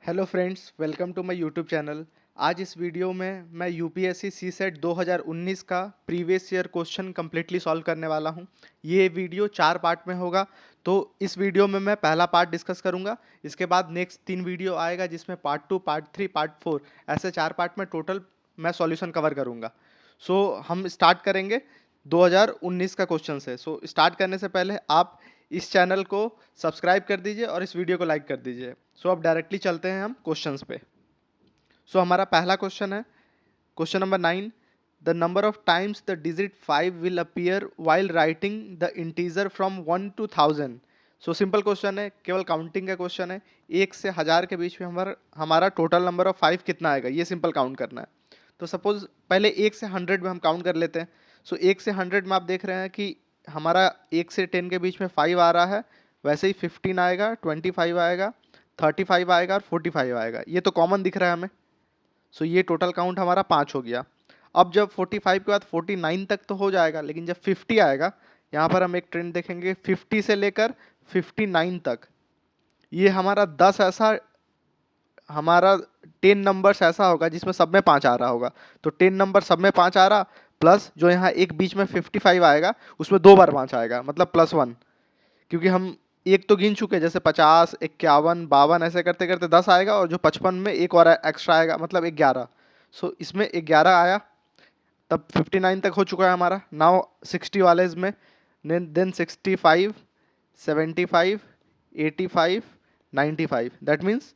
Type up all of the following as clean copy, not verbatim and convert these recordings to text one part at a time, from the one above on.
Hello friends, welcome to my YouTube channel. आज इस video में मैं यूपीएससी सीसेट 2019 का previous year question completely solve करने वाला हूं। ये वीडियो 4 पार्ट में होगा। तो इस वीडियो में मैं पहला पार्ट डिस्कस करूंगा। इसके बाद नेक्स्ट 3 वीडियो आएगा जिसमें पार्ट 2, पार्ट 3, पार्ट 4 ऐसे 4 पार्ट में टोटल मैं सॉल्यूशन कवर करूंगा। हम स्टार्ट करेंगे 2019 का क्वेश्चन से। स्टार्ट करने से पहले आप इस चैनल को सब्सक्राइब कर दीजिए और इस वीडियो को लाइक कर दीजिए। अब डायरेक्टली चलते हैं हम क्वेश्चंस पे। हमारा पहला क्वेश्चन है question number 9। The number of times the digit 5 will appear while writing the integer from 1 to 1000। Simple question है, केवल काउंटिंग का क्वेश्चन है। 1 से 1000 के बीच में हमारा टोटल नंबर ऑफ 5 कितना आएगा, ये सिंपल काउंट करना है। तो सपोज पहले 1 से 100 में हम काउंट कर लेते हैं। 1 से 100 में आप देख रहे हैं कि हमारा 1 से 10 के बीच में 5 आ रहा है। वैसे ही 15 आएगा, 25 आएगा, 35 आएगा और 45 आएगा। ये तो कॉमन दिख रहा है हमें। ये टोटल काउंट हमारा 5 हो गया। अब जब 45 के बाद 49 तक तो हो जाएगा, लेकिन जब 50 आएगा, यहाँ पर हम एक ट्रेंड देखेंगे 50 से लेकर 59 तक। ये हमारा 10 नंबर्स ऐसा होगा जिसमें सब में 5 आ रहा होगा। तो 10 नंबर सब में 5 आ रहा, प्लस जो यहाँ एक बीच में 55 आएगा उसमें 2 बार 5 आएगा, मतलब +1। क्योंकि हम एक तो गिन चुके, जैसे 50, 51, 52 ऐसे करते करते 10 आएगा, और जो 55 में एक और एक्स्ट्रा आएगा, मतलब 11। इसमें 11 आया, तब 59 तक हो चुका है हमारा। नाउ 60 वाले इसमें, देन 65, 75, 85, 95। दैट मीन्स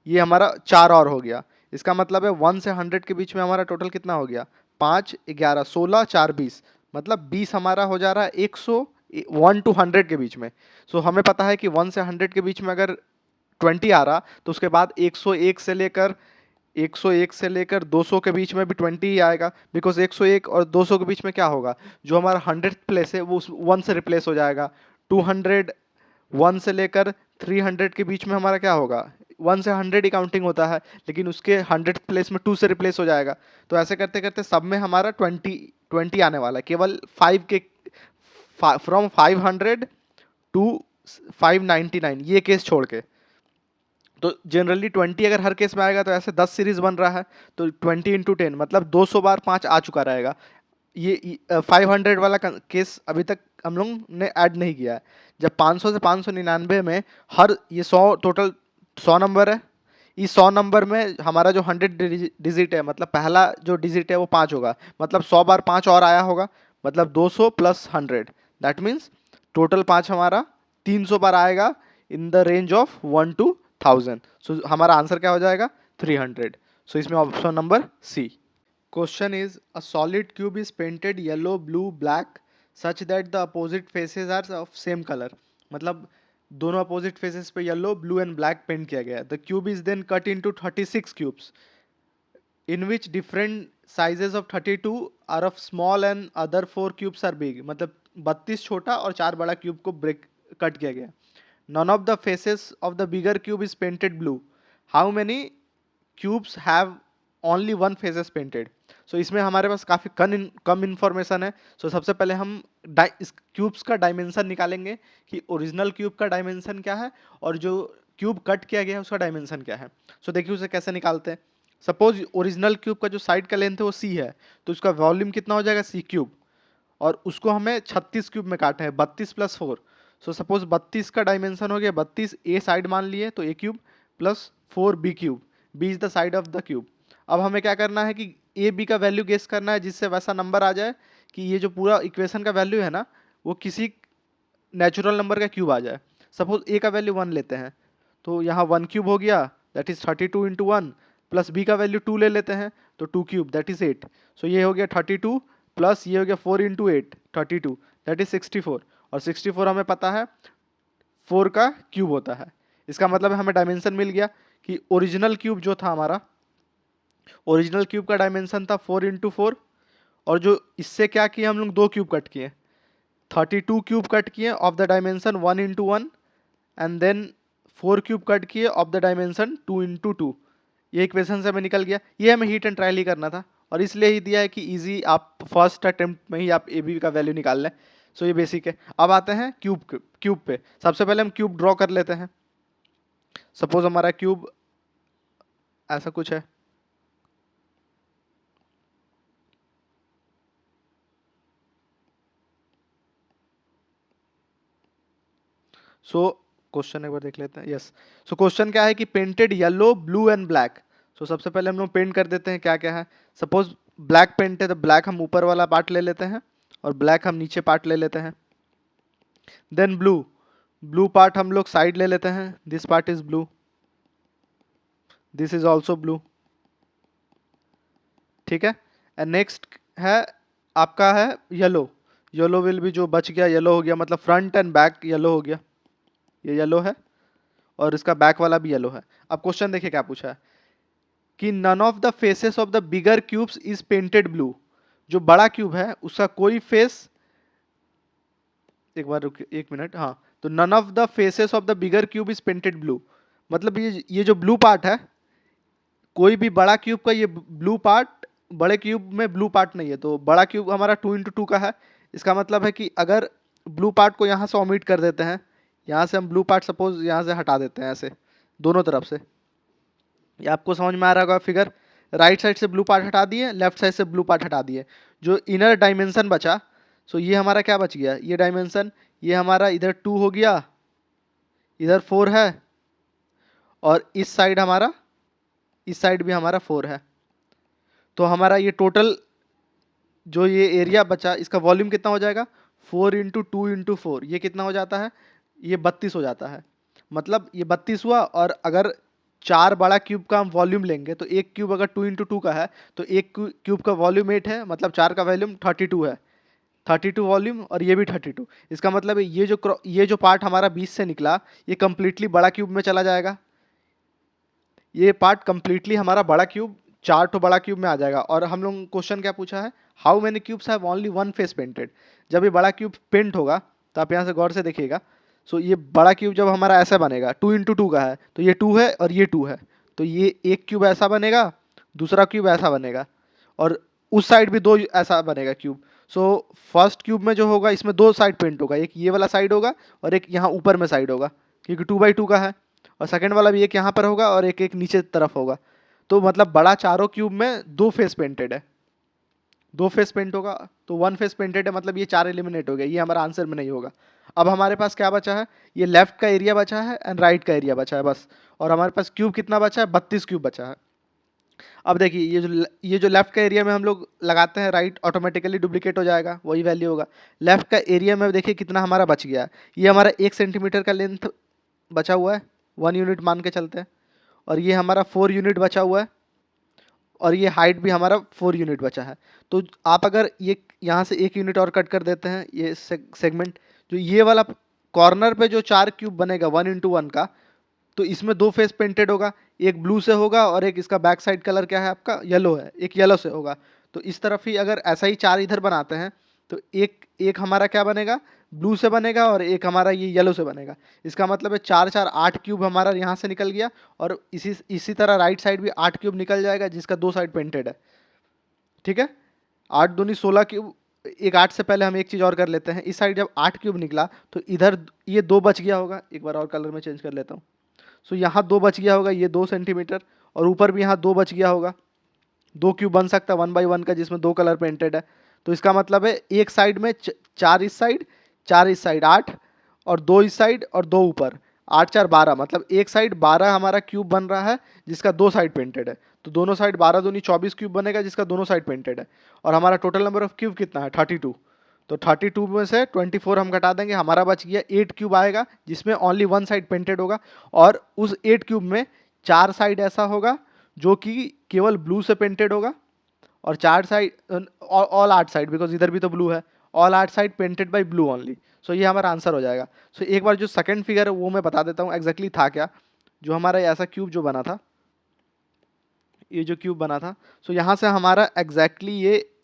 ये हमारा 4 और हो गया। इसका मतलब है 1 से 100 के बीच में हमारा टोटल कितना हो गया, 5, 11, 16, 4, 20। मतलब 20 हमारा हो जा रहा है 1 to 100 के बीच में। हमें पता है कि 1 से 100 के बीच में अगर 20 आ रहा, तो उसके बाद 101 से लेकर 200 के बीच में भी 20 ही आएगा। बिकॉज 101 और 200 के बीच में क्या होगा, जो हमारा 100th प्लेस है वो उस 1 से रिप्लेस हो जाएगा। 200 1 से लेकर 300 के बीच में हमारा क्या होगा, 1 से 100 ही काउंटिंग होता है, लेकिन उसके 100th प्लेस में 2 से रिप्लेस हो जाएगा। तो ऐसे करते करते सब में हमारा 20 आने वाला है, केवल 5 के फ्रॉम 500 टू 599, ये केस छोड़ के। तो जनरली 20 अगर हर केस में आएगा तो ऐसे 10 सीरीज बन रहा है, तो 20 × 10 मतलब 200 बार 5 आ चुका रहेगा। ये 500 वाला केस अभी तक हम लोग ने ऐड नहीं किया है। जब 500 से 599 में हर ये 100 टोटल 100 नंबर है। इस 100 नंबर में हमारा जो 100 डिजिट है, मतलब पहला जो डिजिट है वो 5 होगा, मतलब 100 बार 5 और आया होगा, मतलब 200 + 100। दैट मीन्स टोटल 5 हमारा 300 बार आएगा in the range of 1 to 1000। हमारा आंसर क्या हो जाएगा, 300। इसमें option number C. Question is, a solid cube is painted yellow, blue, black such that the opposite faces are of same color। मतलब दोनों opposite faces पे yellow, blue and black paint किया गया है। The cube is then cut into 36 cubes in which different sizes of 32 are of small and other 4 cubes are big। मतलब 32 छोटा और 4 बड़ा क्यूब को ब्रेक कट किया गया। None of the faces of the bigger cube is painted blue। How many cubes have only one faces painted। इसमें हमारे पास काफ़ी कम इन्फॉर्मेशन है। सबसे पहले हम इस क्यूब्स का डायमेंशन निकालेंगे कि ओरिजिनल क्यूब का डायमेंशन क्या है और जो क्यूब कट किया गया है उसका डायमेंशन क्या है। देखिए उसे कैसे निकालते हैं। सपोज ओरिजिनल क्यूब का जो साइड का लेंथ है वो सी है, तो उसका वॉल्यूम कितना हो जाएगा, सी क्यूब। और उसको हमें 36 क्यूब में काटना है, 32 + 4। सपोज 32 का डायमेंशन हो गया 32, ए साइड मान लिए तो A cube plus 4 B cube, B is the side of the cube. अब हमें क्या करना है कि ए बी का वैल्यू गेस करना है, जिससे वैसा नंबर आ जाए कि ये जो पूरा इक्वेशन का वैल्यू है ना, वो किसी नेचुरल नंबर का क्यूब आ जाए। सपोज ए का वैल्यू 1 लेते हैं, तो यहाँ 1 क्यूब हो गया, दैट इज 32 × 1, प्लस बी का वैल्यू 2 ले लेते हैं, तो 2 क्यूब दैट इज 8। ये हो गया 32, प्लस ये हो गया 4 × 8, 32, दैट इज 64। और 64 हमें पता है 4 का क्यूब होता है। इसका मतलब हमें डायमेंशन मिल गया कि ओरिजिनल क्यूब जो था हमारा, ओरिजिनल क्यूब का डायमेंशन था 4 × 4। और जो इससे क्या किए हम लोग, 2 क्यूब कट किए, 32 क्यूब कट किए of the dimension 1 × 1, and then 4 cube cut किए ऑफ द डायमेंशन 2 × 2। ये इक्वेशन से हमें निकल गया। ये हमें हीट एंड ट्रायल ही करना था, और इसलिए ही दिया है कि इजी, आप फर्स्ट अटेम्प्ट में ही आप ए बी का वैल्यू निकाल लें। ये बेसिक है। अब आते हैं क्यूब पे। सबसे पहले हम क्यूब ड्रॉ कर लेते हैं। सपोज हमारा क्यूब ऐसा कुछ है। सो क्वेश्चन एक बार देख लेते हैं। यस, सो क्वेश्चन क्या है कि painted yellow blue and black. So सबसे पहले हम लोग पेंट कर देते हैं क्या क्या है। सपोज ब्लैक पेंट है तो ब्लैक हम ऊपर वाला पार्ट ले लेते हैं और ब्लैक हम नीचे पार्ट ले लेते हैं। देन ब्लू, ब्लू पार्ट हम लोग साइड ले लेते हैं, this part is blue, this is also blue. ठीक है, एंड नेक्स्ट है आपका है येलो। येलो विल भी, जो बच गया येलो हो गया, मतलब फ्रंट एंड बैक येलो हो गया, ये येलो है और इसका बैक वाला भी येलो है। अब क्वेश्चन देखिए क्या पूछा है कि none of the faces of the bigger cubes is painted blue. जो बड़ा क्यूब है उसका कोई फेस, एक बार रुकिए एक मिनट, हाँ, तो none of the faces of the bigger cube is painted blue, मतलब ये जो ब्लू पार्ट है, कोई भी बड़ा क्यूब का ये ब्लू पार्ट, बड़े क्यूब में ब्लू पार्ट नहीं है, तो बड़ा क्यूब हमारा 2x2 का है। इसका मतलब है कि अगर ब्लू पार्ट को यहाँ से ओमिट कर देते हैं, यहाँ से हम ब्लू पार्ट सपोज यहाँ से हटा देते हैं ऐसे दोनों तरफ से, ये आपको समझ में आ रहा होगा फिगर। राइट साइड से ब्लू पार्ट हटा दिए, लेफ्ट साइड से ब्लू पार्ट हटा दिए, जो इनर डायमेंशन बचा, सो ये हमारा क्या बच गया, ये डायमेंशन, ये हमारा इधर 2 हो गया, इधर 4 है, और इस साइड हमारा, इस साइड भी हमारा 4 है। तो हमारा ये टोटल जो ये एरिया बचा, इसका वॉल्यूम कितना हो जाएगा, 4 × 2 × 4, ये कितना हो जाता है, ये 32 हो जाता है। मतलब ये 32 हुआ, और अगर 4 बड़ा क्यूब का हम वॉल्यूम लेंगे तो एक क्यूब अगर 2 × 2 का है तो एक क्यूब का वॉल्यूम 8 है, मतलब 4 का वॉल्यूम 32 है, 32 वॉल्यूम, और ये भी 32। इसका मतलब है ये जो पार्ट हमारा बीच से निकला, ये कंप्लीटली बड़ा क्यूब में चला जाएगा, ये पार्ट कंप्लीटली हमारा बड़ा क्यूब, 4 तो बड़ा क्यूब में आ जाएगा। और हम लोग क्वेश्चन क्या पूछा है, how many cubes have only one face painted. जब ये बड़ा क्यूब पेंट होगा तो आप यहाँ से गौर से देखिएगा, सो ये बड़ा क्यूब जब हमारा ऐसा बनेगा, 2 × 2 का है, तो ये 2 है और ये 2 है, तो ये एक क्यूब ऐसा बनेगा, दूसरा क्यूब ऐसा बनेगा, और उस साइड भी 2 ऐसा बनेगा क्यूब। सो फर्स्ट क्यूब में जो होगा, इसमें 2 साइड पेंट होगा, एक ये वाला साइड होगा और एक यहाँ ऊपर में साइड होगा, क्योंकि 2 × 2 का है, और सेकंड वाला भी एक यहाँ पर होगा और एक एक नीचे तरफ होगा। तो मतलब बड़ा चारों क्यूब में 2 फेस पेंटेड है, 2 फेस पेंट होगा, तो 1 फेस पेंटेड है, मतलब ये 4 एलिमिनेट हो गया, ये हमारा आंसर में नहीं होगा। अब हमारे पास क्या बचा है, ये लेफ्ट का एरिया बचा है एंड राइट का एरिया बचा है बस, और हमारे पास क्यूब कितना बचा है, 32 क्यूब बचा है। अब देखिए ये जो लेफ्ट का एरिया में हम लोग लगाते हैं, राइट ऑटोमेटिकली डुप्लीकेट हो जाएगा, वही वैल्यू होगा। लेफ्ट का एरिया में देखिए कितना हमारा बच गया है, ये हमारा 1 सेंटीमीटर का लेंथ बचा हुआ है, 1 यूनिट मान के चलते हैं, और ये हमारा 4 यूनिट बचा हुआ है, और ये हाइट भी हमारा 4 यूनिट बचा है। तो आप अगर ये यहाँ से 1 यूनिट और कट कर देते हैं, ये सेगमेंट, जो ये वाला कॉर्नर पे जो 4 क्यूब बनेगा 1 × 1 का, तो इसमें 2 फेस पेंटेड होगा, एक ब्लू से होगा और एक इसका बैक साइड कलर क्या है आपका, येलो है, एक येलो से होगा। तो इस तरफ ही अगर ऐसा ही 4 इधर बनाते हैं तो एक एक हमारा क्या बनेगा, ब्लू से बनेगा, और एक हमारा ये येलो से बनेगा। इसका मतलब है 4 4 8 क्यूब हमारा यहाँ से निकल गया, और इसी तरह राइट साइड भी 8 क्यूब निकल जाएगा जिसका 2 साइड पेंटेड है। ठीक है, 8 दूनी 16 क्यूब। एक 8 से पहले हम एक चीज़ और कर लेते हैं, इस साइड जब 8 क्यूब निकला तो इधर ये 2 बच गया होगा, एक बार और कलर में चेंज कर लेता हूँ। सो यहाँ 2 बच गया होगा, ये 2 सेंटीमीटर, और ऊपर भी यहाँ 2 बच गया होगा, 2 क्यूब बन सकता है 1 × 1 का, जिसमें 2 कलर पेंटेड है। तो इसका मतलब है एक साइड में 4 इस साइड, 4 इस साइड 8, और 2 इस साइड और 2 ऊपर, 8 4 12, मतलब एक साइड 12 हमारा क्यूब बन रहा है जिसका 2 साइड पेंटेड है। तो दोनों साइड 12 दूनी 24 क्यूब बनेगा जिसका दोनों साइड पेंटेड है। और हमारा टोटल नंबर ऑफ क्यूब कितना है, 32। तो 32 में से 24 हम घटा देंगे, हमारा बच गया 8 क्यूब आएगा जिसमें ओनली 1 साइड पेंटेड होगा, और उस 8 क्यूब में 4 साइड ऐसा होगा जो कि केवल ब्लू से पेंटेड होगा, और 4 साइड, ऑल 8 साइड, बिकॉज इधर भी तो ब्लू है, all 8 side painted by blue only. So ये हमारा आंसर हो जाएगा। सो एक बार जो सेकंड फिगर है वो मैं बता देता हूँ एग्जैक्टली था क्या। जो हमारा ऐसा क्यूब जो बना था, ये जो क्यूब बना था, सो यहाँ से हमारा एग्जैक्टली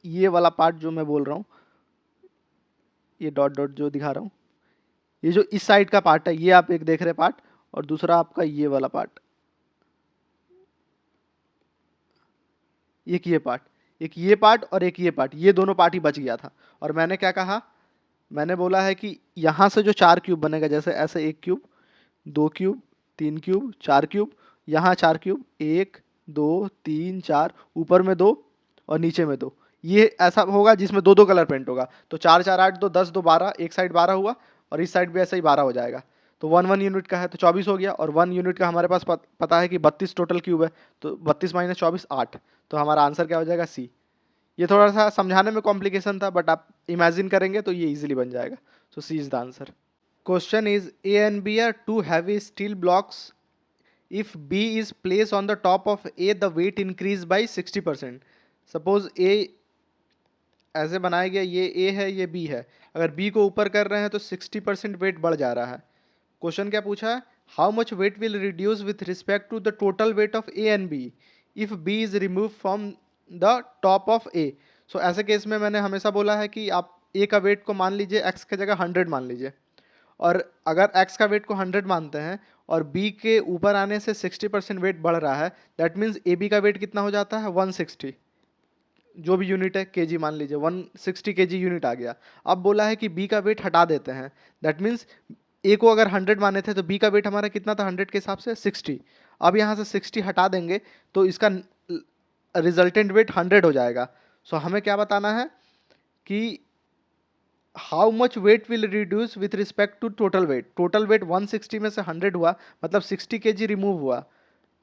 ये वाला पार्ट जो मैं बोल रहा हूँ, ये डॉट डॉट जो दिखा रहा हूँ, ये जो इस साइड का पार्ट है, ये आप एक देख रहे पार्ट, और दूसरा आपका ये वाला पार्ट, एक ये पार्ट, एक ये पार्ट और एक ये पार्ट, ये दोनों पार्ट ही बच गया था। और मैंने क्या कहा, मैंने बोला है कि यहाँ से जो 4 क्यूब बनेगा, जैसे ऐसे 1 क्यूब, 2 क्यूब, 3 क्यूब, 4 क्यूब, यहाँ 4 क्यूब, 1 2 3 4, ऊपर में 2 और नीचे में 2। ये ऐसा होगा जिसमें दो दो कलर पेंट होगा। तो 4 4 8 2 10 2 12, एक साइड 12 हुआ और इस साइड भी ऐसा ही 12 हो जाएगा। तो 1 यूनिट का है तो 24 हो गया, और 1 यूनिट का हमारे पास पता है कि 32 टोटल क्यूब है, तो 32 माइनस 24 8। तो हमारा आंसर क्या हो जाएगा? सी। ये थोड़ा सा समझाने में कॉम्प्लिकेशन था, बट आप इमेजिन करेंगे तो ये इजीली बन जाएगा। So C is the answer. Question is A and B are two heavy steel blocks. If B is placed on the top of A, the weight increase by 60%. Suppose A ऐसे बनाया गया, ये A है ये B है, अगर B को ऊपर कर रहे हैं तो 60% वेट बढ़ जा रहा है। क्वेश्चन क्या पूछा है? How much weight will reduce with respect to the total weight of A and B if B is remove from the top of A। So ऐसे केस में मैंने हमेशा बोला है कि आप A का वेट को मान लीजिए x की जगह 100 मान लीजिए, और अगर x का वेट को 100 मानते हैं और b के ऊपर आने से 60% वेट बढ़ रहा है, दैट मीन्स ए बी का वेट कितना हो जाता है? 160, जो भी यूनिट है केजी मान लीजिए, 160 केजी यूनिट आ गया। अब बोला है कि बी का वेट हटा देते हैं, दैट मीन्स ए को अगर 100 माने थे तो बी का वेट हमारा कितना था 100 के हिसाब से? 60। अब यहाँ से 60 हटा देंगे तो इसका रिजल्टेंट वेट 100 हो जाएगा। सो हमें क्या बताना है कि how much weight will reduce with respect to total weight. Total weight 160 में से 100 हुआ, मतलब 60 केजी रिमूव हुआ।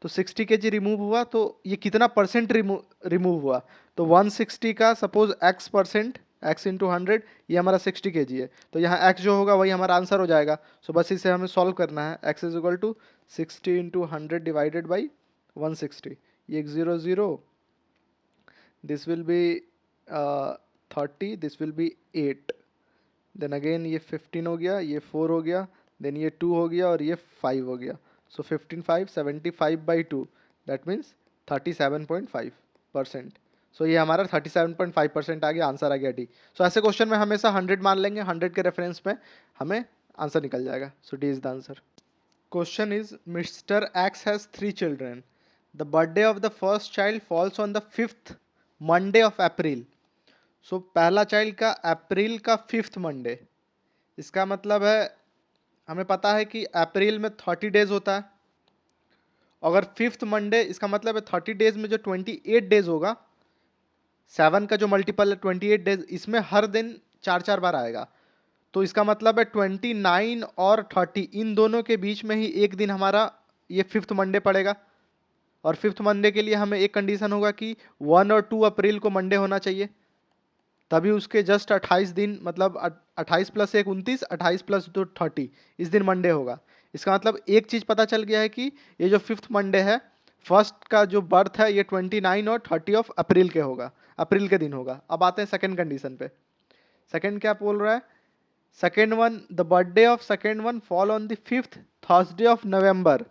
तो 60 केजी रिमूव हुआ तो ये कितना परसेंट रिमूव हुआ? तो 160 का suppose x percent, x into 100, ये हमारा 60 केजी है, तो यहाँ x जो होगा वही हमारा आंसर हो जाएगा। सो बस इसे हमें सॉल्व करना है। x is equal to 60 into 100 divided by 160। ये 0 0, this will be 30, this will be 8, then again ये 15 हो गया, ये 4 हो गया, देन ये 2 हो गया और ये 5 हो गया। सो 15 5 75/2, दैट मीन्स 37.5%। सो ये हमारा 37.5% आ गया, आंसर आ गया डी। सो ऐसे क्वेश्चन में हमेशा 100 मान लेंगे, 100 के रेफरेंस में हमें आंसर निकल जाएगा। So D is the answer. Question is mister X has 3 children, the birthday of the first child falls on the 5th Monday of April. So पहला चाइल्ड का अप्रैल का 5th मंडे, इसका मतलब है हमें पता है कि अप्रैल में 30 डेज होता है, अगर 5th मंडे, इसका मतलब है 30 डेज में जो 28 डेज होगा, 7 का जो मल्टीपल है 28 डेज, इसमें हर दिन 4 4 बार आएगा। तो इसका मतलब है 29 और 30 इन दोनों के बीच में ही एक दिन हमारा ये 5th मंडे पड़ेगा। और 5th मंडे के लिए हमें एक कंडीशन होगा कि 1 और 2 अप्रैल को मंडे होना चाहिए, तभी उसके जस्ट 28 दिन, मतलब 28 प्लस 1 29, 28 प्लस 2 30, इस दिन मंडे होगा। इसका मतलब एक चीज़ पता चल गया है कि ये जो 5th मंडे है, फर्स्ट का जो बर्थ है ये 29 और 30 ऑफ अप्रैल के होगा, अप्रैल के दिन होगा। अब आते हैं सेकंड कंडीशन पे। सेकंड क्या बोल रहा है? Second one, the birthday of second one fall on the 5th Thursday of November.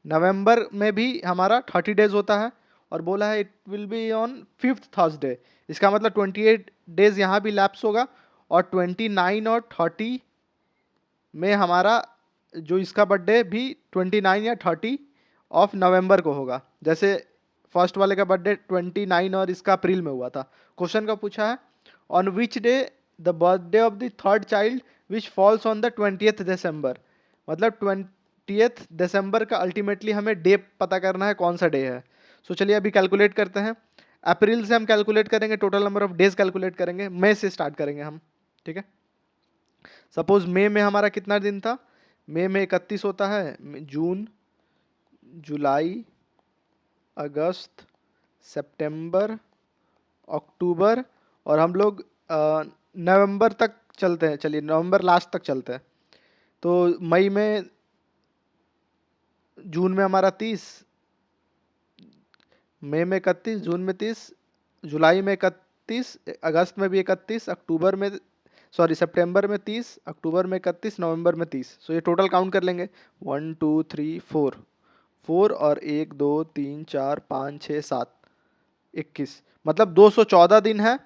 नवंबर में भी हमारा 30 डेज होता है, और बोला है it will be on 5th Thursday. इसका मतलब 28 डेज यहाँ भी लैप्स होगा, और 29 और 30 में हमारा जो इसका बर्थडे भी 29 या 30 ऑफ नवंबर को होगा। जैसे फर्स्ट वाले का बर्थडे 29 और इसका अप्रैल में हुआ था। क्वेश्चन का पूछा है on which day the birthday of the third child which falls on the 20th दिसंबर। मतलब 20th दिसंबर का अल्टीमेटली हमें डे पता करना है, कौन सा डे है। सो चलिए अभी कैलकुलेट करते हैं। अप्रैल से हम कैलकुलेट करेंगे, total number of days calculate करेंगे। मई से स्टार्ट करेंगे हम, ठीक है। सपोज मई में हमारा कितना दिन था? मई में 31 होता है। जून, जुलाई, अगस्त, सितंबर, अक्टूबर, और हम लोग नवंबर तक चलते हैं। चलिए नवंबर लास्ट तक चलते हैं। तो मई में, जून में हमारा 30, मई में 31, जून में 30, जुलाई में 31, अगस्त में भी 31, अक्टूबर में, सॉरी सितंबर में 30, अक्टूबर में 31, नवंबर में 30। सो ये टोटल काउंट कर लेंगे, 1 2 3 4, 4 और 1 2 3 4 5 6 7, 21, मतलब 214 दिन है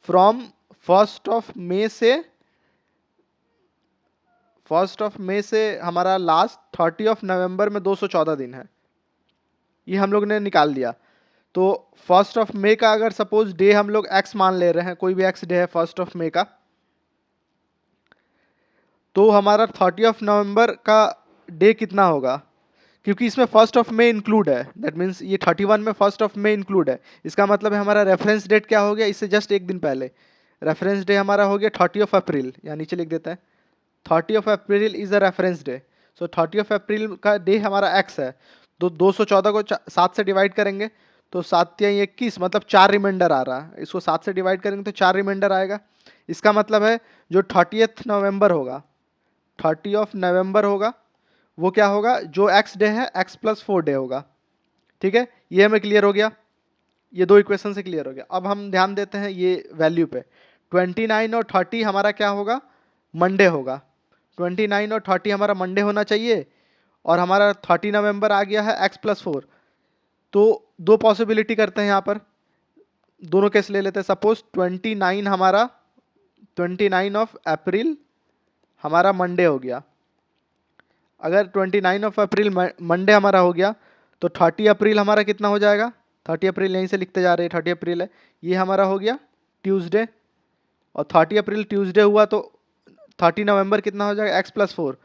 फ्रॉम 1st ऑफ मई से हमारा लास्ट 30 ऑफ नवंबर में 214 दिन है। ये हम लोग ने निकाल दिया। तो 1st ऑफ मई का अगर सपोज डे हम लोग x मान ले रहे हैं, कोई भी x डे है 1st ऑफ मई का, तो हमारा 30 ऑफ नवंबर का डे कितना होगा? क्योंकि इसमें फर्स्ट ऑफ मे इंक्लूड है, दैट मीन्स ये 31 में फर्स्ट ऑफ मे इंक्लूड है। इसका मतलब है हमारा रेफरेंस डेट क्या हो गया, इससे जस्ट एक दिन पहले रेफरेंस डे हमारा हो गया 30 अप्रैल, या नीचे लिख देते हैं 30 April is the reference day. So 30 अप्रैल का डे हमारा एक्स है, तो 214 को 7 से डिवाइड करेंगे तो 7 या 21, मतलब 4 रिमाइंडर आ रहा है। इसको 7 से डिवाइड करेंगे तो 4 रिमाइंडर आएगा। इसका मतलब है जो 30 नवंबर होगा, 30 नवंबर होगा, वो क्या होगा, जो एक्स डे है x+4 डे होगा। ठीक है, ये हमें क्लियर हो गया, ये दो इक्वेशन से क्लियर हो गया। अब हम ध्यान देते हैं ये वैल्यू पे। 29 और 30 हमारा क्या होगा, मंडे होगा। 29 और 30 हमारा मंडे होना चाहिए, और हमारा 30 नवंबर आ गया है x+4। तो दो पॉसिबिलिटी करते हैं यहाँ पर, दोनों केस ले लेते हैं। सपोज 29 हमारा मंडे हो गया। अगर 29 मंडे हमारा हो गया तो 30 अप्रैल हमारा कितना हो जाएगा, 30 अप्रैल यहीं से लिखते जा रहे हैं, 30 अप्रैल है, ये हमारा हो गया ट्यूसडे। और 30 अप्रैल ट्यूसडे हुआ तो 30 नवंबर कितना हो जाएगा, x+4,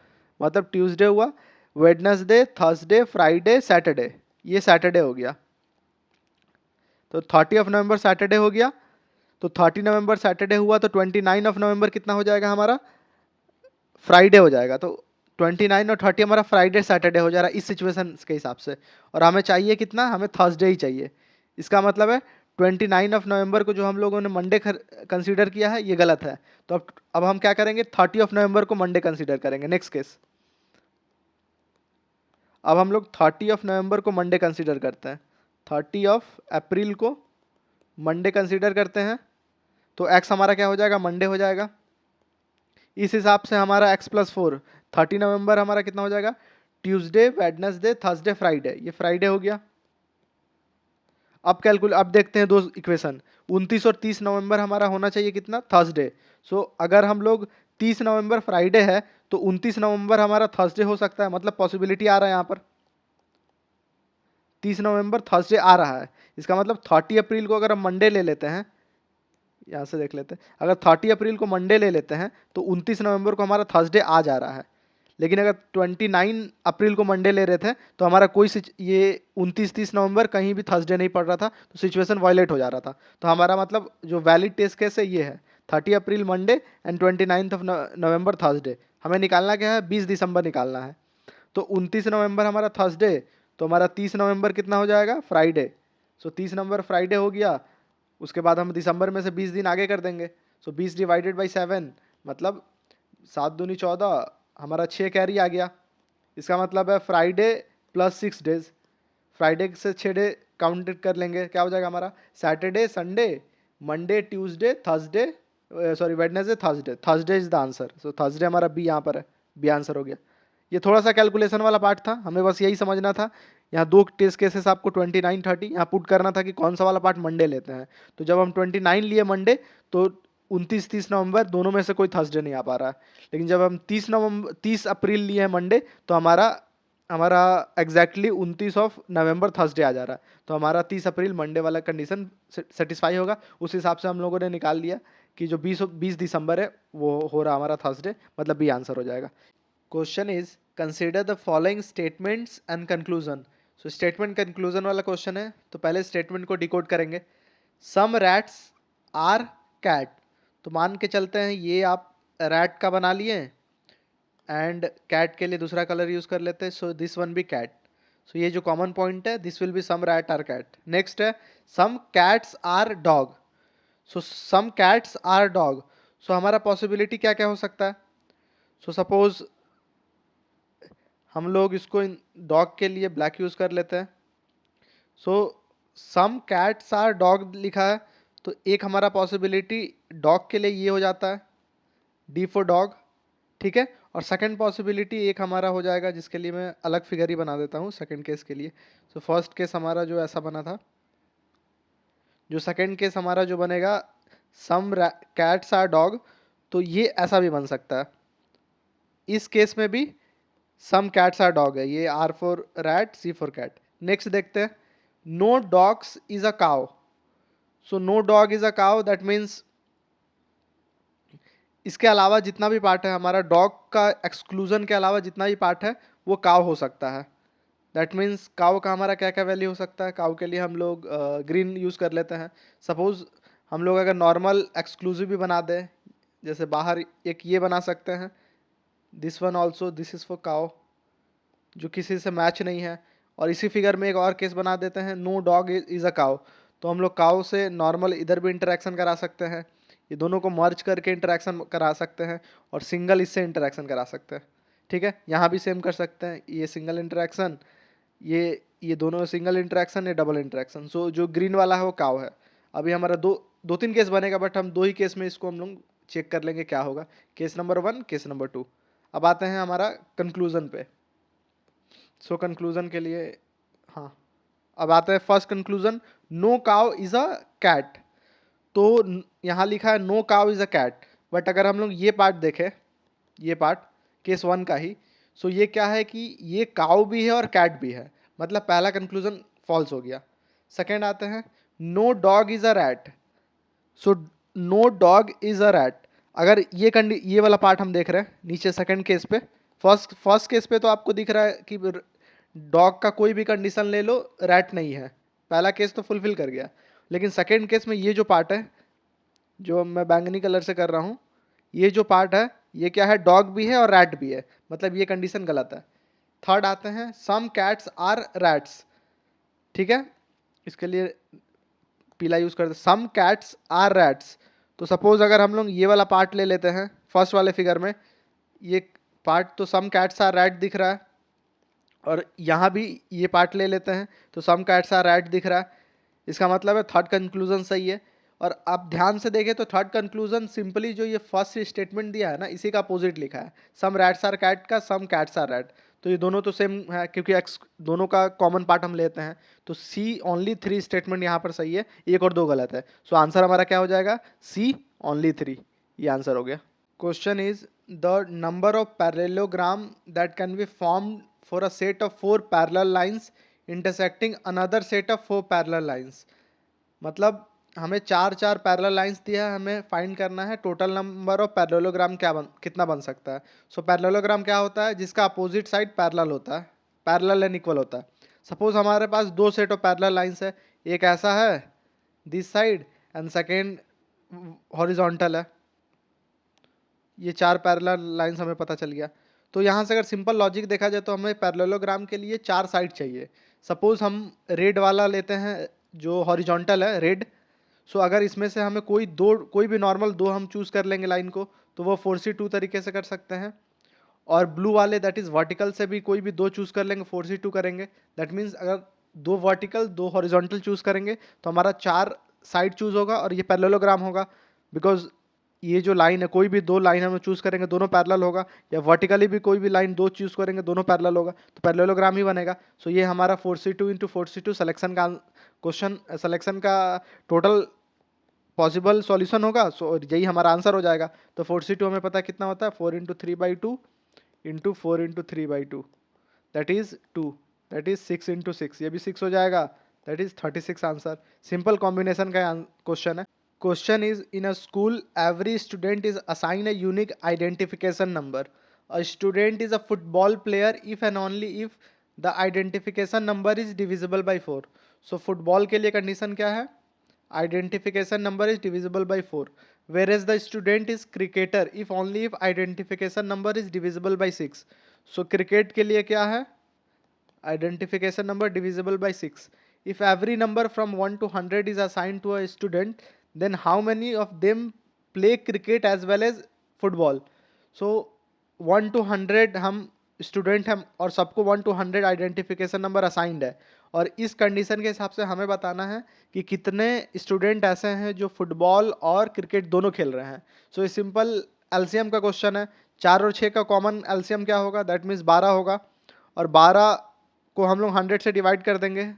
मतलब ट्यूसडे हुआ, वेडनेसडे, थर्सडे, फ्राइडे, सैटरडे, ये सैटरडे हो गया। तो 30 नवंबर सैटरडे हो गया, तो 30 नवंबर सैटरडे हुआ तो 29 नवंबर कितना हो जाएगा हमारा, फ्राइडे हो जाएगा। तो 29 और 30 हमारा फ्राइडे सैटरडे हो जा रहा है इस सिचुएशन के हिसाब से। और हमें चाहिए कितना, हमें थर्सडे ही चाहिए। इसका मतलब है 29 नवंबर को जो हम लोगों ने मंडे कंसीडर किया है ये गलत है। तो अब हम क्या करेंगे, 30 नवंबर को मंडे कंसीडर करेंगे। नेक्स्ट केस, अब हम लोग 30 नवंबर को मंडे कंसीडर करते हैं, 30 अप्रैल को मंडे कंसीडर करते हैं। तो एक्स हमारा क्या हो जाएगा, मंडे हो जाएगा। इस हिसाब से हमारा x+4, 30 नवंबर हमारा कितना हो जाएगा, ट्यूसडे, वेडनेसडे, थर्सडे, फ्राइडे, ये फ्राइडे हो गया। अब देखते हैं दो इक्वेशन, 29 और 30 नवंबर हमारा होना चाहिए कितना, थर्सडे। सो अगर हम लोग 30 नवंबर फ्राइडे है तो 29 नवंबर हमारा थर्सडे हो सकता है, मतलब पॉसिबिलिटी आ रहा है यहाँ पर 30 नवंबर थर्सडे आ रहा है। इसका मतलब 30 अप्रैल को अगर हम मंडे ले लेते हैं, यहाँ से देख लेते हैं, अगर 30 अप्रैल को मंडे ले लेते हैं तो 29 नवंबर को हमारा थर्सडे आ जा रहा है। लेकिन अगर 29 अप्रैल को मंडे ले रहे थे तो हमारा ये 29-30 नवंबर कहीं भी थर्सडे नहीं पड़ रहा था, तो सिचुएशन वायलेट हो जा रहा था। तो हमारा मतलब जो वैलिड टेस्ट केस है ये है 30 अप्रैल मंडे एंड 29 नवंबर थर्सडे। हमें निकालना क्या है, 20 दिसंबर निकालना है। तो 29 नवंबर हमारा थर्सडे, तो हमारा 30 नवंबर कितना हो जाएगा, फ्राइडे। सो 30 नवंबर फ्राइडे हो गया। उसके बाद हम दिसंबर में से 20 दिन आगे कर देंगे। सो 20 डिवाइडेड बाई 7, मतलब 7 दूनी 14, हमारा 6 कैरी आ गया। इसका मतलब है फ्राइडे प्लस 6 डेज, फ्राइडे से 6 डे काउंटेड कर लेंगे, क्या हो जाएगा हमारा, Saturday, Sunday, Monday, Tuesday, Thursday, sorry Wednesday, Thursday, Thursday is the answer. So Thursday हमारा बी यहाँ पर है, बी आंसर हो गया। ये थोड़ा सा कैलकुलेशन वाला पार्ट था, हमें बस यही समझना था। यहाँ दो टेस्ट केसेस आपको 29-30 यहाँ पुट करना था कि कौन सा वाला पार्ट मंडे लेते हैं। तो जब हम 29 लिए मंडे, तो 29-30 नवंबर दोनों में से कोई थर्सडे नहीं आ पा रहा है। लेकिन जब हम 30 अप्रैल लिए हैं मंडे, तो हमारा हमारा एग्जैक्टली 29 नवंबर थर्सडे आ जा रहा है। तो हमारा 30 अप्रैल मंडे वाला कंडीशन सेटिस्फाई होगा। उस हिसाब से हम लोगों ने निकाल लिया कि जो 20 दिसंबर है वो हो रहा हमारा थर्सडे, मतलब बी आंसर हो जाएगा। Question is consider the following statements and conclusion. So statement conclusion वाला क्वेश्चन है, तो पहले स्टेटमेंट को डिकोड करेंगे। सम रैट्स आर कैट, तो मान के चलते हैं ये आप रैट का बना लिए, एंड कैट के लिए दूसरा कलर यूज कर लेते हैं, सो दिस वन भी कैट। सो ये जो कॉमन पॉइंट है, this will be some rat are cat. Next है some cats are dog, so some cats are dog. So हमारा पॉसिबिलिटी क्या क्या हो सकता है, सो सपोज हम लोग इसको डॉग के लिए ब्लैक यूज कर लेते हैं। सो सम कैट्स आर डॉग लिखा है, तो एक हमारा पॉसिबिलिटी डॉग के लिए ये हो जाता है, डी फॉर डॉग, ठीक है। और सेकंड पॉसिबिलिटी एक हमारा हो जाएगा, जिसके लिए मैं अलग फिगर ही बना देता हूँ सेकंड केस के लिए। सो फर्स्ट केस हमारा जो ऐसा बना था, जो सेकंड केस हमारा जो बनेगा सम कैट्स आर डॉग, तो ये ऐसा भी बन सकता है। इस केस में भी सम कैट्स आर डॉग है, ये R for rat, C for cat. Next देखते हैं, no dogs is a cow. So no dog is a cow, that means इसके अलावा जितना भी पार्ट है हमारा, डॉग का एक्सक्लूजन के अलावा जितना भी पार्ट है वो काव हो सकता है। दैट मीन्स काउ का हमारा क्या क्या वैल्यू हो सकता है। काउ के लिए हम लोग ग्रीन यूज़ कर लेते हैं। सपोज हम लोग अगर नॉर्मल एक्सक्लूसिव भी बना दें, जैसे बाहर एक ये बना सकते हैं, this one also, this is for cow, जो किसी से मैच नहीं है। और इसी फिगर में एक और केस बना देते हैं, no dog is a cow. तो हम लोग काउ से नॉर्मल इधर भी इंटरेक्शन करा सकते हैं, ये दोनों को मर्ज करके इंटरेक्शन करा सकते हैं, और सिंगल इससे इंटरेक्शन करा सकते हैं। ठीक है, यहाँ भी सेम कर सकते हैं, ये सिंगल इंटरेक्शन, ये दोनों सिंगल इंटरेक्शन, ये डबल इंटरेक्शन। सो जो ग्रीन वाला है वो काउ है। अभी हमारा दो तीन केस बनेगा, बट हम दो ही केस में इसको हम लोग चेक कर लेंगे क्या होगा, केस नंबर 1, केस नंबर 2। अब आते हैं हमारा कंक्लूजन पे। सो कंक्लूजन के लिए, हाँ, अब आते हैं first conclusion, no cow is a cat. तो यहाँ लिखा है no cow is a cat, but अगर हम लोग ये पार्ट देखें, ये पार्ट केस 1 का ही, सो ये क्या है कि ये काउ भी है और कैट भी है, मतलब पहला कंक्लूजन फॉल्स हो गया। सेकेंड आते हैं, no dog is a rat. So no dog is a rat, अगर ये वाला पार्ट हम देख रहे हैं नीचे सेकंड केस पे, फर्स्ट केस पे तो आपको दिख रहा है कि डॉग का कोई भी कंडीशन ले लो, रैट नहीं है, पहला केस तो फुलफिल कर गया। लेकिन सेकंड केस में ये जो पार्ट है, जो मैं बैंगनी कलर से कर रहा हूँ, ये जो पार्ट है, ये क्या है, डॉग भी है और रैट भी है, मतलब ये कंडीशन गलत है। थर्ड आते हैं, सम कैट्स आर रैट्स। ठीक है, इसके लिए पीला यूज करते, सम कैट्स आर रैट्स। तो सपोज अगर हम लोग ये वाला पार्ट ले लेते हैं, फर्स्ट वाले फिगर में ये पार्ट, तो सम कैट्स आर रैट दिख रहा है, और यहाँ भी ये पार्ट ले लेते हैं तो सम कैट्स आर रैट दिख रहा है। इसका मतलब है थर्ड कंक्लूजन सही है। और आप ध्यान से देखें तो थर्ड कंक्लूजन सिंपली जो ये फर्स्ट स्टेटमेंट दिया है ना, इसी का अपोजिट लिखा है, सम रैट्स आर कैट का सम कैट्स आर रैट। तो ये दोनों तो सेम है, क्योंकि एक्स दोनों का कॉमन पार्ट हम लेते हैं। तो सी ओनली 3 स्टेटमेंट यहाँ पर सही है, एक और दो गलत है। सो आंसर हमारा क्या हो जाएगा, सी ओनली 3, ये आंसर हो गया। Question is the number of parallelogram that can be formed for a set of 4 parallel lines intersecting another set of 4 parallel lines. मतलब हमें चार चार पैरेलल लाइंस दिया है, हमें फाइंड करना है टोटल नंबर ऑफ पैरेललोग्राम कितना बन सकता है। सो पैरेललोग्राम क्या होता है, जिसका अपोजिट साइड पैरेलल होता है, पैरेलल एंड इक्वल होता है। सपोज हमारे पास दो सेट ऑफ पैरेलल लाइंस है, एक ऐसा है this side and second horizontal है, ये चार पैरेलल लाइंस हमें पता चल गया। तो यहाँ से अगर सिंपल लॉजिक देखा जाए तो हमें पैरेललोग्राम के लिए चार साइड चाहिए। सपोज हम रेड वाला लेते हैं, जो हॉरिजॉन्टल है रेड। सो अगर इसमें से हमें कोई भी नॉर्मल दो हम चूज कर लेंगे लाइन को, तो वो 4C2 तरीके से कर सकते हैं। और ब्लू वाले दैट इज वर्टिकल से भी कोई भी दो चूज कर लेंगे, 4C2 करेंगे। दैट मीन्स अगर दो वर्टिकल दो हॉरिजॉन्टल चूज करेंगे तो हमारा चार साइड चूज होगा और ये पैरेललोग्राम होगा। बिकॉज ये जो लाइन है, कोई भी दो लाइन हम चूज करेंगे दोनों पैरेलल होगा, या वर्टिकली भी कोई भी लाइन दो चूज करेंगे दोनों पैरेलल होगा, तो पैरेललोग्राम ही बनेगा। सो ये हमारा 4C2 इंटू 4C2 सिलेक्शन का क्वेश्चन, सिलेक्शन का टोटल पॉसिबल सॉल्यूशन होगा। सो यही हमारा आंसर हो जाएगा। तो 4C2 हमें पता है कितना होता है, 4 × 3/2 into 4 × 3/2, that is 2, that is 6 × 6, ये भी 6 हो जाएगा, that is 36 answer. Simple combination का क्वेश्चन है। Question is, in a school, every student is assigned a unique identification number. A student is a football player if and only if the identification number is divisible by 4. So football के लिए condition क्या है? Identification number is divisible by 4. Whereas the student is cricketer if only if identification number is divisible by 6. So cricket के लिए क्या है? Identification number divisible by 6. If every number from 1 to 100 is assigned to a student, then how many of them play cricket as well as football? So 1 to 100 हम student हैं और सबको 1 to 100 identification number assigned है, और इस condition के हिसाब से हमें बताना है कि कितने स्टूडेंट ऐसे हैं जो फुटबॉल और क्रिकेट दोनों खेल रहे हैं। सो ये सिंपल एलसीएम का क्वेश्चन है। 4 और 6 का कॉमन एलसीएम क्या होगा, दैट मीन्स 12 होगा, और 12 को हम लोग 100 से डिवाइड कर देंगे।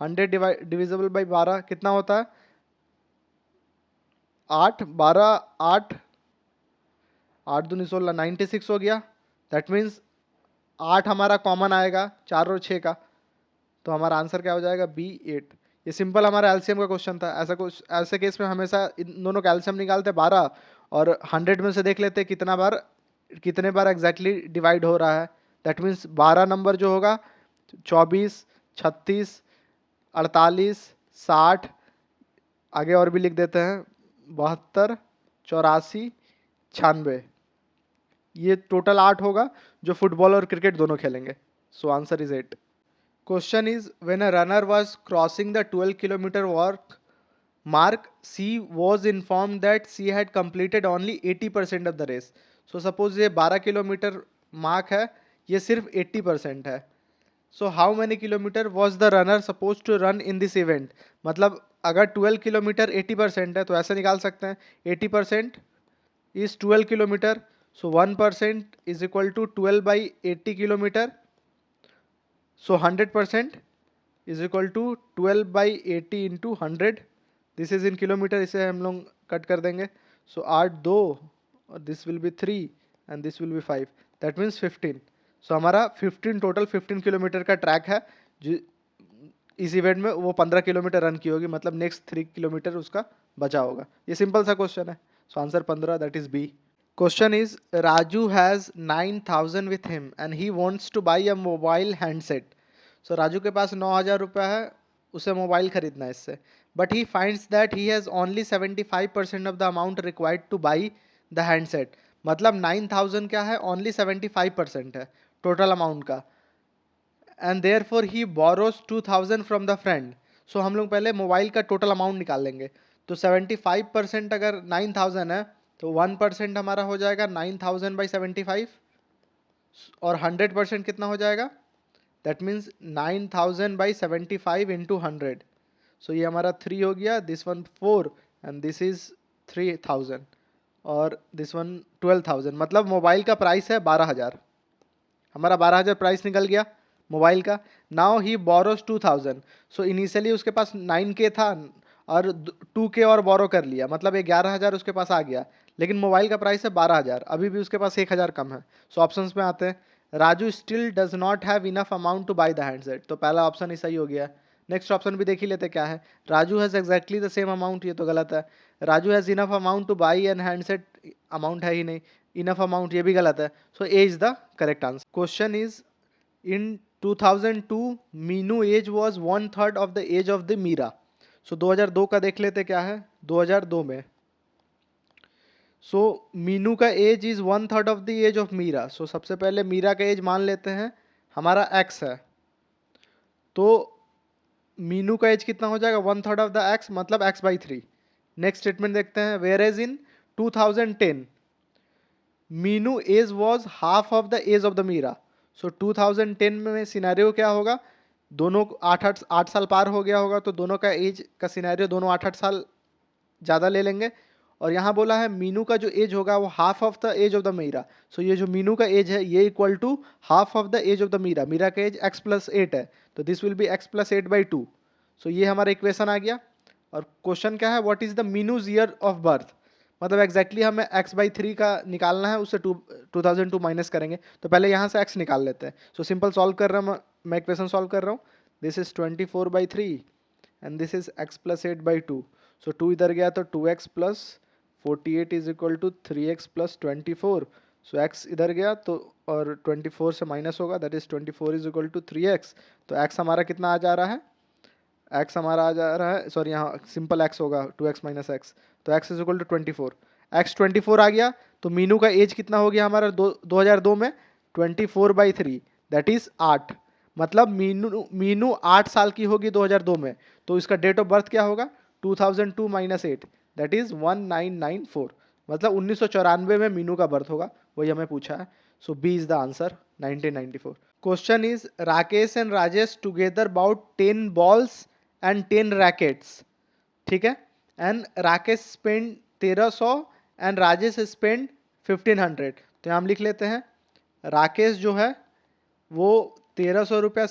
100 डिविजिबल बाई 12 कितना होता है, 8, 12, 8, 8 दूनी 16, 96 हो गया। दैट मीन्स 8 हमारा कॉमन आएगा 4 और 6 का, तो हमारा आंसर क्या हो जाएगा, B8। ये सिंपल हमारा एलसीएम का क्वेश्चन था। ऐसे केस में हमेशा इन दोनों का एलसीएम निकालते 12 और 100 में से देख लेते कितने बार एग्जैक्टली डिवाइड हो रहा है। दैट मीन्स 12 नंबर जो होगा 24, 36, 48, 60, आगे और भी लिख देते हैं 72, 84, 96। ये टोटल 8 होगा जो फुटबॉल और क्रिकेट दोनों खेलेंगे। So answer is 8। Question is when a runner was crossing the 12 kilometre walk mark, she was informed that she had completed only 80% of the race. So suppose ये 12 किलोमीटर मार्क है, ये सिर्फ 80% है। So how many kilometre was the runner supposed to run in this event? मतलब अगर 12 kilometre 80% है तो ऐसे निकाल सकते हैं 80% is 12 kilometre, so 1% is equal to 12 by 80 kilometre, so 100% is equal to 12 by 80 into 100। This is in kilometre, इसे हम लोग कट कर देंगे। सो 8 2 और this will B 3 and this will B 5, that means 15। सो हमारा 15 टोटल 15 किलोमीटर का ट्रैक है जो इस इवेंट में वो 15 किलोमीटर रन की होगी, मतलब नेक्स्ट 3 किलोमीटर उसका बचा होगा। ये सिंपल सा क्वेश्चन है। So answer 15, that is B. Question is Raju has 9,000 with him and he wants to buy a mobile handset. So Raju के पास 9,000 रुपया है, उसे मोबाइल खरीदना है इससे, but he finds that he has only 75% of the amount required to buy the handset. मतलब 9,000 क्या है, ओनली 75% है टोटल अमाउंट का, and therefore he borrows 2,000 from the friend. So हम लोग पहले मोबाइल का टोटल अमाउंट निकाल लेंगे। तो 75% अगर 9,000 है तो 1% हमारा हो जाएगा 9,000 बाई 75, और 100% कितना हो जाएगा, दैट मीन्स 9,000 बाई 75 इंटू 100। सो ये हमारा 3 हो गया, this one 4 and this is 3,000 और दिस वन 12,000। मतलब मोबाइल का प्राइस है 12,000। हमारा 12,000 प्राइस निकल गया मोबाइल का। Now he borrows 2,000। So initially उसके पास 9K था और 2K और बोरो कर लिया, मतलब 11,000 उसके पास आ गया, लेकिन मोबाइल का प्राइस है 12,000, अभी भी उसके पास 1,000 कम है। सो ऑप्शंस में आते हैं, Raju still does not have enough amount to buy the handset, तो पहला ऑप्शन ही सही हो गया। नेक्स्ट ऑप्शन भी देख ही लेते क्या है, Raju has exactly the same amount, ये तो गलत है। Raju has enough amount to buy an handset, amount है ही नहीं। इनफ अमाउंट, ये भी गलत है। So A is the correct answer. Question is in 2002 Meenu age was 1/3 of the age of the Meera. So 2002 का देख लेते क्या है, 2002 में सो मीनू का age is 1/3 of the age of Meera. So सबसे पहले मीरा का एज मान लेते हैं हमारा एक्स है, तो मीनू का एज कितना हो जाएगा, 1/3 ऑफ द एक्स, मतलब x/3। नेक्स्ट स्टेटमेंट देखते हैं, where age in 2010 Meenu age was half of the age of the Meera. So 2010 में सिनेरियो क्या होगा, दोनों 8 साल पार हो गया होगा, तो दोनों का एज का सिनेरियो दोनों 8 साल ज़्यादा ले लेंगे। और यहाँ बोला है मीनू का जो एज होगा वो half of the age of the Meera. So ये जो मीनू का एज है ये equal to half of the age of the Meera. Meera का एज x+8 है, तो दिस विल बी x+8/2। सो ये हमारा इक्वेशन आ गया। और क्वेश्चन क्या है, what is the Meenu's year of birth, मतलब एग्जैक्टली हमें x/3 का निकालना है, उससे 2002 माइनस करेंगे। तो पहले यहाँ से x निकाल लेते हैं। सो सिंपल सॉल्व कर रहा हूँ मैं इक्वेशन सॉल्व कर रहा हूँ। This is 24/3 and this is x+8/2। So 2 इधर गया तो 2x plus 48 is equal to 3x plus 24। So x इधर गया तो और 24 से माइनस होगा, that is 24 is equal to 3x। तो x हमारा कितना आ जा रहा है, x हमारा आ जा रहा है, सॉरी यहाँ सिंपल x होगा 2x माइनस एक्स, तो x is equal to 24। x 24 आ गया, तो मीनू का एज कितना हो गया हमारा 2002 में 24/3, दैट इज 8। मतलब मीनू 8 साल की होगी 2002 में, तो इसका डेट ऑफ बर्थ क्या होगा 2002 माइनस 8, दैट इज 1994। मतलब 1994 में मीनू का बर्थ होगा, वही हमें पूछा है। So B is the answer 1994। Question is Rakesh and Rajesh together bought 10 balls and 10 rackets, ठीक है, and Rakesh spend 1300 and Rajesh spend 1500। तो हम लिख लेते हैं राकेश जो है वो 1300 रुपया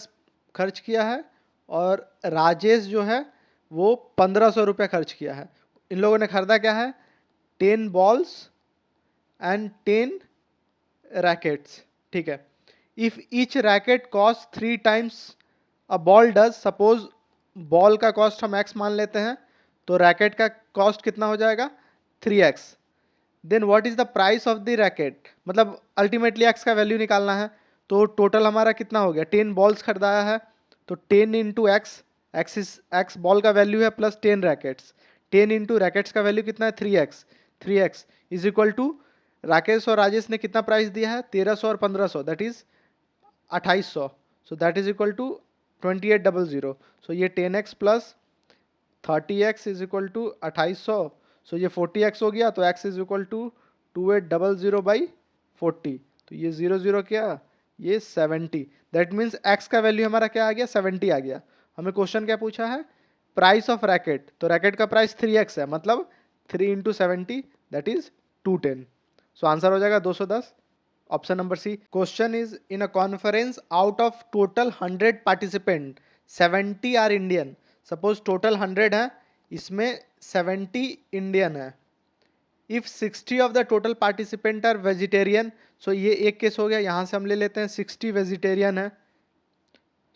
खर्च किया है और राजेश जो है वो 1500 रुपया खर्च किया है। इन लोगों ने खरीदा क्या है, 10 बॉल्स एंड 10 रैकेट्स, ठीक है। If each racket cost 3 times a ball does, suppose ball का कॉस्ट हम x मान लेते हैं, तो रैकेट का कॉस्ट कितना हो जाएगा 3x। Then what is the price of the racket, मतलब अल्टीमेटली x का वैल्यू निकालना है, तो टोटल हमारा कितना हो गया, 10 बॉल्स खरीदाया है तो 10 इंटू एक्स, एक्स बॉल का वैल्यू है प्लस 10 रैकेट्स, 10 इंटू रैकेट्स का वैल्यू कितना है 3x is equal to, Rakesh और राजेश ने कितना प्राइस दिया है 1300 और 1500, that is 2800, so that is equal to 2800, so ये 10x plus 30x is equal to 2800, so ये 40x हो गया, तो x is equal to 2800 by 40, तो ये 0 क्या, ये 70, दैट मीन्स x का वैल्यू हमारा क्या आ गया 70 आ गया। हमें क्वेश्चन क्या पूछा है, प्राइस ऑफ रैकेट, तो रैकेट का प्राइस 3x है, मतलब 3 into 70 that is 210, so answer हो जाएगा 210, option number C. Question is in a conference out of total 100 participant 70 are Indian, suppose total 100 है, इसमें 70 इंडियन है, if 60 of the total participant are vegetarian, so ये एक case हो गया, यहां से हम ले लेते हैं 60 वेजिटेरियन है,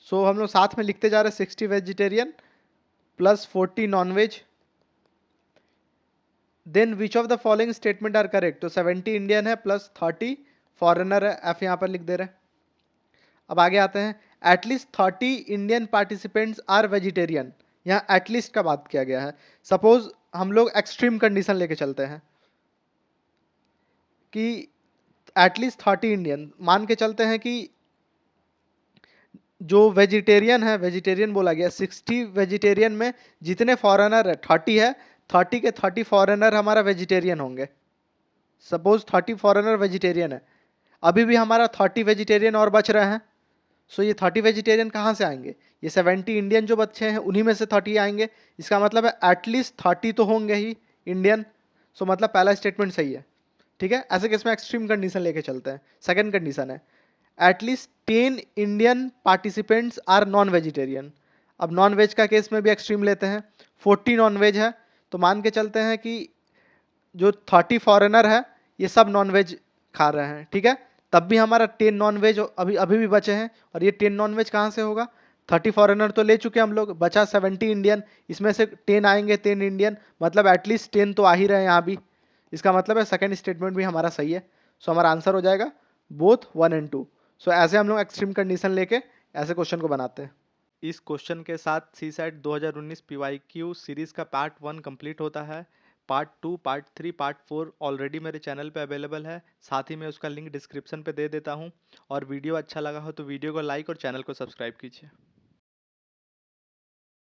सो हम लोग साथ में लिखते जा रहे हैं 60 vegetarian plus 40 non veg, then which of the following statement are correct, तो 70 इंडियन है प्लस 30 फॉरेनर है, एफ यहां पर लिख दे रहे हैं। अब आगे आते हैं, at least 30 Indian participants are vegetarian, यहाँ एटलीस्ट का बात किया गया है, सपोज हम लोग एक्सट्रीम कंडीशन लेके चलते हैं कि एटलीस्ट 30 इंडियन, मान के चलते हैं कि जो वेजिटेरियन है, वेजिटेरियन बोला गया 60 वेजिटेरियन में जितने फॉरेनर है 30 है, 30 के 30 फॉरेनर हमारा वेजिटेरियन होंगे, सपोज 30 फॉरेनर वेजिटेरियन है, अभी भी हमारा 30 वेजिटेरियन और बच रहे हैं, सो ये 30 वेजिटेरियन कहाँ से आएंगे, ये 70 इंडियन जो बच्चे हैं उन्हीं में से 30 आएंगे, इसका मतलब है एटलीस्ट 30 तो होंगे ही इंडियन, सो मतलब पहला स्टेटमेंट सही है। ठीक है, ऐसे केस में एक्सट्रीम कंडीशन लेके चलते हैं। सेकंड कंडीशन है at least 10 Indian participants are non vegetarian, अब नॉन वेज का केस में भी एक्सट्रीम लेते हैं, 40 नॉन वेज है, तो मान के चलते हैं कि जो 30 फॉरेनर है ये सब नॉन वेज खा रहे हैं, ठीक है, तब भी हमारा 10 नॉन वेज अभी अभी भी बचे हैं, और ये 10 नॉन वेज कहाँ से होगा, 30 फॉरेनर तो ले चुके हम लोग, बचा 70 इंडियन, इसमें से 10 आएंगे 10 इंडियन, मतलब एटलीस्ट 10 तो आ ही रहे हैं यहाँ भी, इसका मतलब है सेकंड स्टेटमेंट भी हमारा सही है, सो हमारा आंसर हो जाएगा बोथ 1 एंड 2। सो ऐसे हम लोग एक्सट्रीम कंडीशन लेके ऐसे क्वेश्चन को बनाते हैं। इस क्वेश्चन के साथ सी सेट 2019 PYQ सीरीज का पार्ट 1 कंप्लीट होता है। पार्ट 2, पार्ट 3, पार्ट 4 ऑलरेडी मेरे चैनल पे अवेलेबल है, साथ ही मैं उसका लिंक डिस्क्रिप्शन पे दे देता हूँ, और वीडियो अच्छा लगा हो तो वीडियो को लाइक और चैनल को सब्सक्राइब कीजिए।